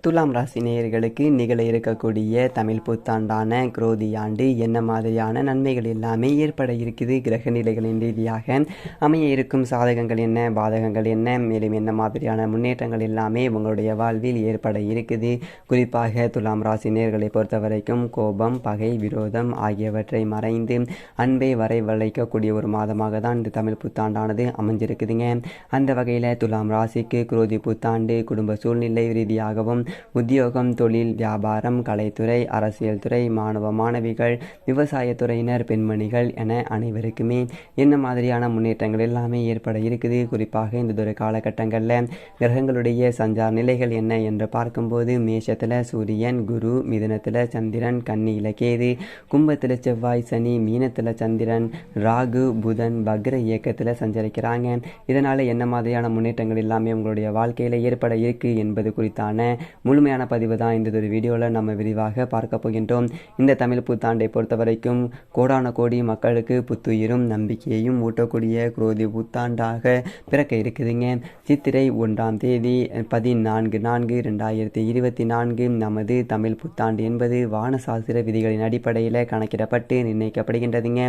துலாம் ராசி நேயர்களுக்கு நிகழ இருக்கக்கூடிய தமிழ் புத்தாண்டான குரோதி ஆண்டு என்ன மாதிரியான நன்மைகள் எல்லாமே ஏற்பட இருக்குது, கிரக நிலைகளின் ரீதியாக அமைய இருக்கும் சாதகங்கள் என்ன, பாதகங்கள் என்ன, மேலும் என்ன மாதிரியான முன்னேற்றங்கள் எல்லாமே உங்களுடைய வாழ்வில் ஏற்பட இருக்குது. குறிப்பாக துலாம் ராசி நேயர்களை பொறுத்த வரைக்கும் கோபம், பகை, விரோதம் ஆகியவற்றை மறைந்து அன்பை வளைக்கக்கூடிய ஒரு மாதமாக தான் இந்த தமிழ் புத்தாண்டானது அமைஞ்சிருக்குதுங்க. அந்த வகையில் துலாம் ராசிக்கு குரோதி புத்தாண்டு குடும்ப சூழ்நிலை ரீதியாகவும் உத்தியோகம், தொழில், வியாபாரம், கலைத்துறை, அரசியல் துறை, மாணவ மாணவிகள், விவசாயத்துறையினர், பெண்மணிகள் என அனைவருக்குமே என்ன மாதிரியான முன்னேற்றங்கள் எல்லாமே ஏற்பட இருக்குது. குறிப்பாக இந்த ஒரு காலகட்டங்களில் கிரகங்களுடைய சஞ்சார நிலைகள் என்ன என்று பார்க்கும்போது மேஷத்தில் சூரியன், குரு, மிதுனத்தில் சந்திரன், கன்னியில் கேது, கும்பத்தில் செவ்வாய், சனி, மீனத்தில் சந்திரன், ராகு, புதன் வக்ர இயக்கத்தில் சஞ்சரிக்கிறாங்க. இதனால் என்ன மாதிரியான முன்னேற்றங்கள் எல்லாமே உங்களுடைய வாழ்க்கையில் ஏற்பட இருக்கு என்பது குறித்தான முழுமையான பதிவு தான் இந்த ஒரு வீடியோவில் நம்ம விரிவாக பார்க்க போகின்றோம். இந்த தமிழ் புத்தாண்டை பொறுத்த வரைக்கும் கோடான கோடி மக்களுக்கு புத்துயிரும் நம்பிக்கையையும் ஊட்டக்கூடிய குரோதி புத்தாண்டாக பிறக்க இருக்குதுங்க. சித்திரை 1ஆம் தேதி 14/4/2024 நமது தமிழ் புத்தாண்டு என்பது வானசாஸ்திர விதிகளின் அடிப்படையில் கணக்கிடப்பட்டு நிர்ணயிக்கப்படுகின்றதுங்க.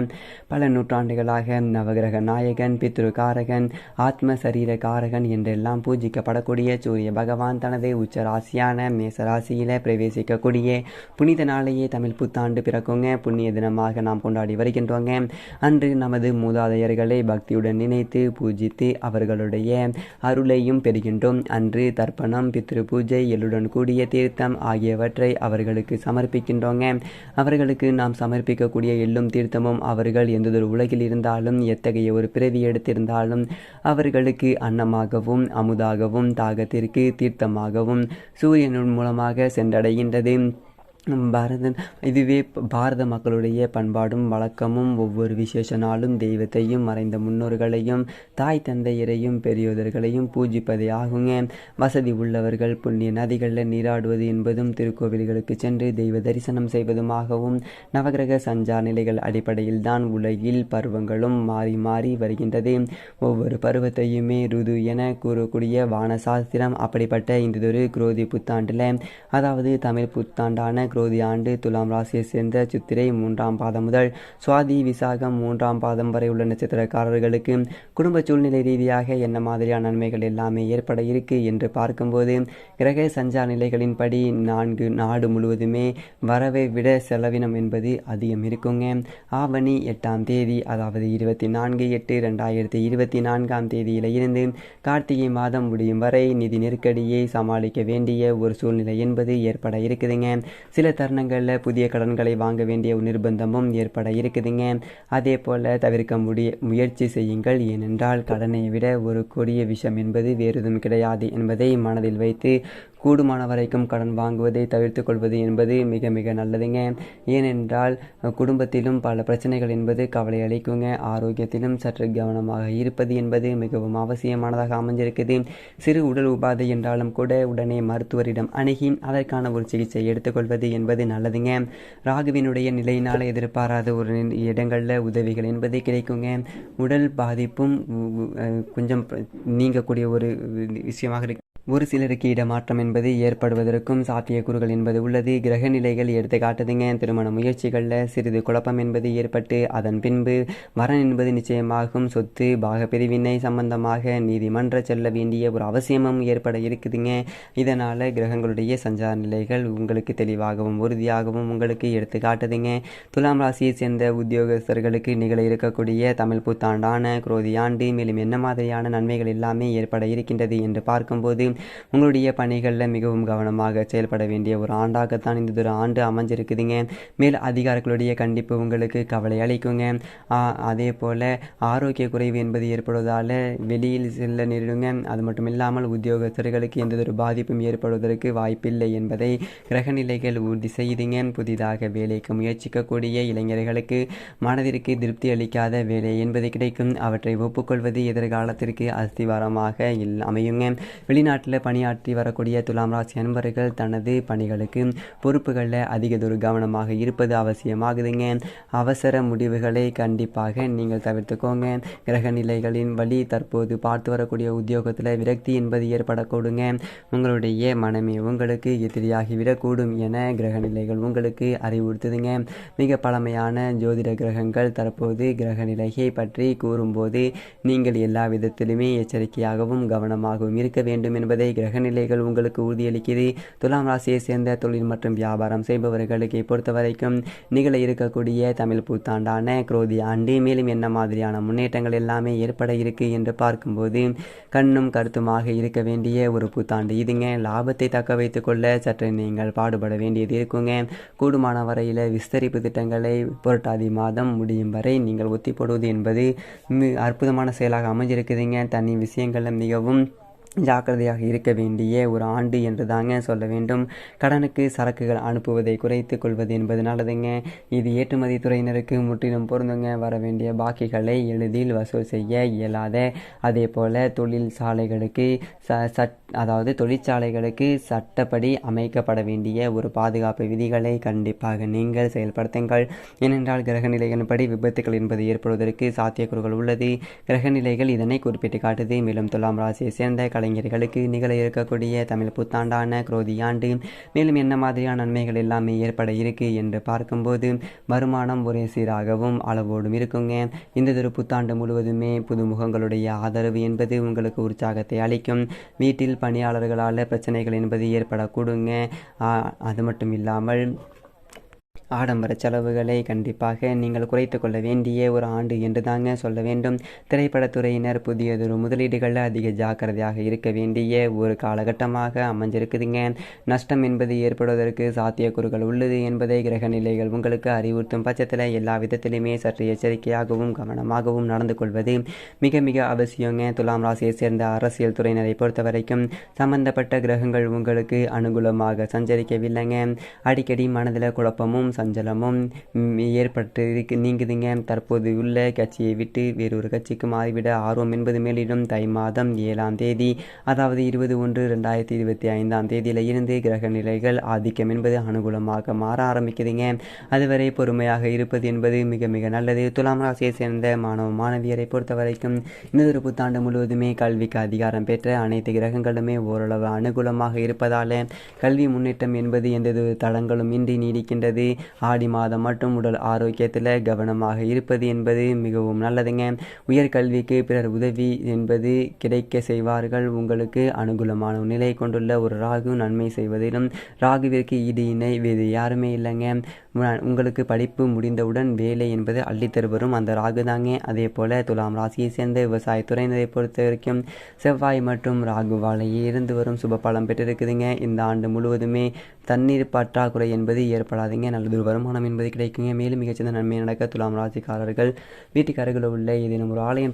பல நூற்றாண்டுகளாக நவகிரக நாயகன், பித்ருகாரகன், ஆத்ம சரீர காரகன் என்றெல்லாம் பூஜிக்கப்படக்கூடிய சூரிய பகவான் தனது உச்ச ராசியான மேசராசியில பிரவேசிக்கக்கூடிய புனித நாளையே தமிழ் புத்தாண்டு பிறக்குங்க. புண்ணிய தினமாக நாம் கொண்டாடி வருகின்றோங்க. அன்று நமது மூதாதையர்களை பக்தியுடன் நினைத்து பூஜித்து அவர்களுடைய அருளையும் பெறுகின்றோம். அன்று தர்ப்பணம், பித்ரு பூஜை, எள்ளுடன் கூடிய தீர்த்தம் ஆகியவற்றை அவர்களுக்கு சமர்ப்பிக்கின்றோங்க. அவர்களுக்கு நாம் சமர்ப்பிக்கக்கூடிய எள்ளும் தீர்த்தமும் அவர்கள் எந்தொரு உலகில் இருந்தாலும் எத்தகைய ஒரு பிறவி எடுத்திருந்தாலும் அவர்களுக்கு அன்னமாகவும் அமுதாகவும் தாகத்திற்கு தீர்த்தமாகவும் சூரியன் மூலமாக சென்றடைகின்றது. இதுவே பாரத மக்களுடைய பண்பாடும் வழக்கமும். ஒவ்வொரு விசேஷ நாளும் தெய்வத்தையும் மறைந்த முன்னோர்களையும் தாய் தந்தையரையும் பெரியோதர்களையும் பூஜிப்பதே ஆகுங்க. வசதி உள்ளவர்கள் புண்ணிய நதிகளில் நீராடுவது என்பதும் திருக்கோவில்களுக்கு சென்று தெய்வ தரிசனம் செய்வதுமாகவும் நவகிரக சஞ்சார நிலைகள் அடிப்படையில் தான் உலகில் பருவங்களும் மாறி மாறி வருகின்றது. ஒவ்வொரு பருவத்தையுமே ருது என கூறக்கூடிய வானசாஸ்திரம் அப்படிப்பட்ட இந்தொரு குரோதி புத்தாண்டில், அதாவது தமிழ் புத்தாண்டான குரோதி ஆண்டு துலாம் ராசியை சேர்ந்த சித்திரை 3ஆம் பாதம் முதல் சுவாதி விசாகம் 3ஆம் பாதம் வரை உள்ள நட்சத்திரக்காரர்களுக்கு குடும்ப சூழ்நிலை ரீதியாக என்ன மாதிரியான நன்மைகள் எல்லாமே ஏற்பட இருக்கு என்று பார்க்கும்போது கிரக சஞ்சார நிலைகளின்படி நாடு முழுவதுமே வரவை விட செலவினம் என்பது அதிகம் இருக்குங்க. ஆவணி 8ஆம் தேதி, அதாவது 24/8/2024 தேதியில இருந்து கார்த்திகை மாதம் முடியும் வரை நிதி நெருக்கடியை சமாளிக்க வேண்டிய ஒரு சூழ்நிலை என்பது ஏற்பட இருக்குதுங்க. சில தருணங்களில் புதிய கடன்களை வாங்க வேண்டிய ஒரு நிர்பந்தமும் ஏற்பட இருக்குதுங்க. அதே போல தவிர்க்க முயற்சி செய்யுங்கள். ஏனென்றால் கடனை விட ஒரு கொடிய விஷம் என்பது வேறெதும் கிடையாது என்பதை மனதில் வைத்து கூடுமான வரைக்கும் கடன் வாங்குவதை தவிர்த்து கொள்வது என்பது மிக மிக நல்லதுங்க. ஏனென்றால் குடும்பத்திலும் பல பிரச்சனைகள் என்பது கவலை அளிக்குங்க. ஆரோக்கியத்திலும் சற்று கவனமாக இருப்பது என்பது மிகவும் அவசியமானதாக அமைஞ்சிருக்குது. சிறு உடல் உபாதை என்றாலும் கூட உடனே மருத்துவரிடம் அணுகி அதற்கான ஒரு சிகிச்சை எடுத்துக்கொள்வது என்பது நல்லதுங்க. ராகுவினுடைய நிலையினால் எதிர்பாராத ஒரு இடங்களில் உதவிகள் என்பது கிடைக்குங்க. உடல் பாதிப்பும் கொஞ்சம் நீங்கக்கூடிய ஒரு விஷயமாக இருக்கு. ஒரு சிலருக்கு இடமாற்றம் என்பது ஏற்படுவதற்கும் சாத்தியக்கூறுகள் என்பது உள்ளது. கிரக நிலைகள் எடுத்து காட்டுதுங்க. திருமண முயற்சிகளில் சிறிது குழப்பம் என்பது ஏற்பட்டு அதன் பின்பு வரன் என்பது நிச்சயமாகும். சொத்து பாகப்பிரிவினை சம்பந்தமாக நீதிமன்ற செல்ல வேண்டிய ஒரு அவசியமும் ஏற்பட இருக்குதுங்க. இதனால் கிரகங்களுடைய சஞ்சார நிலைகள் உங்களுக்கு தெளிவாகவும் உறுதியாகவும் உங்களுக்கு எடுத்து காட்டுதுங்க. துலாம் ராசியை சேர்ந்த உத்தியோகஸ்தர்களுக்கு நிகழ இருக்கக்கூடிய தமிழ் புத்தாண்டான குரோதி ஆண்டு மேலும் என்ன மாதிரியான நன்மைகள் எல்லாமே ஏற்பட இருக்கின்றது என்று பார்க்கும்போது உங்களுடைய பணிகளில் மிகவும் கவனமாக செயல்பட வேண்டிய ஒரு ஆண்டாகத்தான் இந்த ஒரு ஆண்டு அமைஞ்சிருக்குதுங்க. மேல் அதிகாரிகளுடைய கண்டிப்பு உங்களுக்கு கவலை அளிக்குங்க. அதே போல் ஆரோக்கிய குறைவு என்பது ஏற்படுவதால் வெளியில் செல்ல நேரிடுங்க. அது மட்டும் இல்லாமல் உத்தியோகஸ்தர்களுக்கு எந்த ஒரு பாதிப்பும் ஏற்படுவதற்கு வாய்ப்பில்லை என்பதை கிரகநிலைகள் உறுதி செய்துங்க. புதிதாக வேலைக்கு முயற்சிக்கக்கூடிய இளைஞர்களுக்கு மனதிற்கு திருப்தி அளிக்காத வேலை என்பது கிடைக்கும். அவற்றை ஒப்புக்கொள்வது எதிர்காலத்திற்கு அஸ்திவாரமாக அமையுங்க. வெளிநாட்டு வெளிநாட்டில் பணியாற்றி வரக்கூடிய துலாம் ராசி அன்பர்கள் தனது பணிகளுக்கு பொறுப்புகளில் அதிகதொரு கவனமாக இருப்பது அவசியமாகுதுங்க. அவசர முடிவுகளை கண்டிப்பாக நீங்கள் தவிர்த்துக்கோங்க. கிரக நிலைகளின் வழி தற்போது பார்த்து வரக்கூடிய உத்தியோகத்தில் விரக்தி என்பது ஏற்படக்கூடுங்க. உங்களுடைய மனமே உங்களுக்கு எதிரியாகிவிடக்கூடும் என கிரக நிலைகள் உங்களுக்கு அறிவுறுத்துதுங்க. மிக பழமையான ஜோதிட கிரகங்கள் தற்போது கிரக நிலையை பற்றி கூறும்போது நீங்கள் எல்லா விதத்திலுமே எச்சரிக்கையாகவும் கவனமாகவும் இருக்க வேண்டும் என்பதை கிரக நிலைகள் உங்களுக்கு உறுதியளிக்கிறது. துலாம் ராசியை சேர்ந்த தொழில் மற்றும் வியாபாரம் செய்பவர்களுக்கு பொறுத்தவரைக்கும் நிகழ இருக்கக்கூடிய தமிழ் புத்தாண்டான குரோதி ஆண்டு மேலும் என்ன மாதிரியான முன்னேற்றங்கள் எல்லாமே ஏற்பட இருக்கு என்று பார்க்கும்போது கண்ணும் கருத்துமாக இருக்க வேண்டிய ஒரு புத்தாண்டு இதுங்க. லாபத்தை தக்க வைத்துக் கொள்ள சற்று நீங்கள் பாடுபட வேண்டியது இருக்குங்க. கூடுமான வரையில் விஸ்தரிப்பு திட்டங்களை புரட்டாதி மாதம் முடியும் வரை நீங்கள் ஒத்தி போடுவது என்பது அற்புதமான செயலாக அமைஞ்சிருக்குதுங்க. தனி விஷயங்களில் மிகவும் ஜாக்கிரதையாக இருக்க வேண்டிய ஒரு ஆண்டு என்று தாங்க சொல்ல வேண்டும். கடனுக்கு சரக்குகள் அனுப்புவதை குறைத்து கொள்வது என்பது நல்லதுங்க. இது ஏற்றுமதி துறையினருக்கு முற்றிலும் பொருந்துங்க. வர வேண்டிய பாக்கிகளை எளிதில் வசூல் செய்ய இயலாத, அதே போல தொழிற்சாலைகளுக்கு சட்டப்படி அமைக்கப்பட வேண்டிய ஒரு பாதுகாப்பு விதிகளை கண்டிப்பாக நீங்கள் செயல்படுத்துங்கள். ஏனென்றால் கிரக நிலைகளின்படி விபத்துகள் என்பது ஏற்படுவதற்கு சாத்தியக்கூறுகள் உள்ளது. கிரக நிலைகள் இதனை குறிப்பிட்டு காட்டுது. மேலும் துலாம் ராசியை சேர்ந்த கலைஞர்களுக்கு நிகழ இருக்கக்கூடிய தமிழ் புத்தாண்டான குரோதி ஆண்டு மேலும் என்ன மாதிரியான நன்மைகள் எல்லாமே ஏற்பட இருக்கு என்று பார்க்கும்போது வருமானம் ஒரே சீராகவும் அளவோடும் இருக்குங்க. இந்த புத்தாண்டு முழுவதுமே புதுமுகங்களுடைய ஆதரவு என்பது உங்களுக்கு உற்சாகத்தை அளிக்கும். வீட்டில் பணியாளர்களால் பிரச்சனைகள் என்பது ஏற்படக்கூடுங்க. அது மட்டும் இல்லாமல் ஆடம்பர செலவுகளை கண்டிப்பாக நீங்கள் குறைத்து கொள்ள வேண்டிய ஒரு ஆண்டு என்று தாங்க சொல்ல வேண்டும். திரைப்படத்துறையினர் புதியதொரு முதலீடுகளில் அதிக ஜாக்கிரதையாக இருக்க வேண்டிய ஒரு காலகட்டமாக அமைஞ்சிருக்குதுங்க. நஷ்டம் என்பது ஏற்படுவதற்கு சாத்தியக்கூறுகள் உள்ளது என்பதை கிரக நிலைகள் உங்களுக்கு அறிவுறுத்தும் பட்சத்தில் எல்லா விதத்திலுமே சற்று எச்சரிக்கையாகவும் கவனமாகவும் நடந்து கொள்வது மிக மிக அவசியங்க. துலாம் ராசியை சேர்ந்த அரசியல் துறையினரை பொறுத்த வரைக்கும் சம்பந்தப்பட்ட கிரகங்கள் உங்களுக்கு அனுகூலமாக சஞ்சரிக்கவில்லைங்க. அடிக்கடி மனதில் குழப்பமும் சஞ்சலமும் ஏற்பட்டு நீங்குதுங்க. தற்போது உள்ள கட்சியை விட்டு வேறொரு கட்சிக்கு மாறிவிட ஆர்வம் என்பது மேலிடும். தை மாதம் 7ஆம் தேதி அதாவது 20/1/2025 தேதியில இருந்து கிரக நிலைகள் ஆதிக்கம் என்பது அனுகூலமாக மாற ஆரம்பிக்குதுங்க. அதுவரை பொறுமையாக இருப்பது என்பது மிக மிக நல்லது. துலாம் ராசியை சேர்ந்த மாணவ மாணவியரை பொறுத்த வரைக்கும் இந்த புத்தாண்டு முழுவதுமே கல்விக்கு அதிகாரம் பெற்ற அனைத்து கிரகங்களுமே ஓரளவு அனுகூலமாக இருப்பதால கல்வி முன்னேற்றம் என்பது எந்த தடங்களும் இன்றி நீடிக்கின்றது. ஆடி மாதம் மட்டும் உடல் ஆரோக்கியத்தில் கவனமாக இருப்பது என்பது மிகவும் நல்லதுங்க. உயர்கல்விக்கு பிறர் உதவி என்பது கிடைக்க செய்வார்கள். உங்களுக்கு அனுகூலமான நிலை கொண்டுள்ள ஒரு ராகு நன்மை செய்வதிலும் ராகுவிற்கு ஈடு இணை வேறு யாருமே இல்லைங்க. உங்களுக்கு படிப்பு முடிந்தவுடன் வேலை என்பது அள்ளித்தருவரும் அந்த ராகு தாங்க. அதே போல துலாம் ராசியை சேர்ந்த விவசாயத்துறையினரை பொறுத்த வரைக்கும் செவ்வாய் மற்றும் ராகுவாலேயே இருந்து வரும் சுப பலம் பெற்றிருக்குதுங்க. இந்த ஆண்டு முழுவதுமே தண்ணீர் பற்றாக்குறை என்பது ஏற்படாதுங்க. நல்லதொரு வருமானம் என்பது கிடைக்குங்க. மேலும் மிகச்சிறந்த நன்மை நடக்க துலாம் ராசிக்காரர்கள் வீட்டுக்கு அருகில் உள்ள ஏதேனும் ஒரு ஆலயம்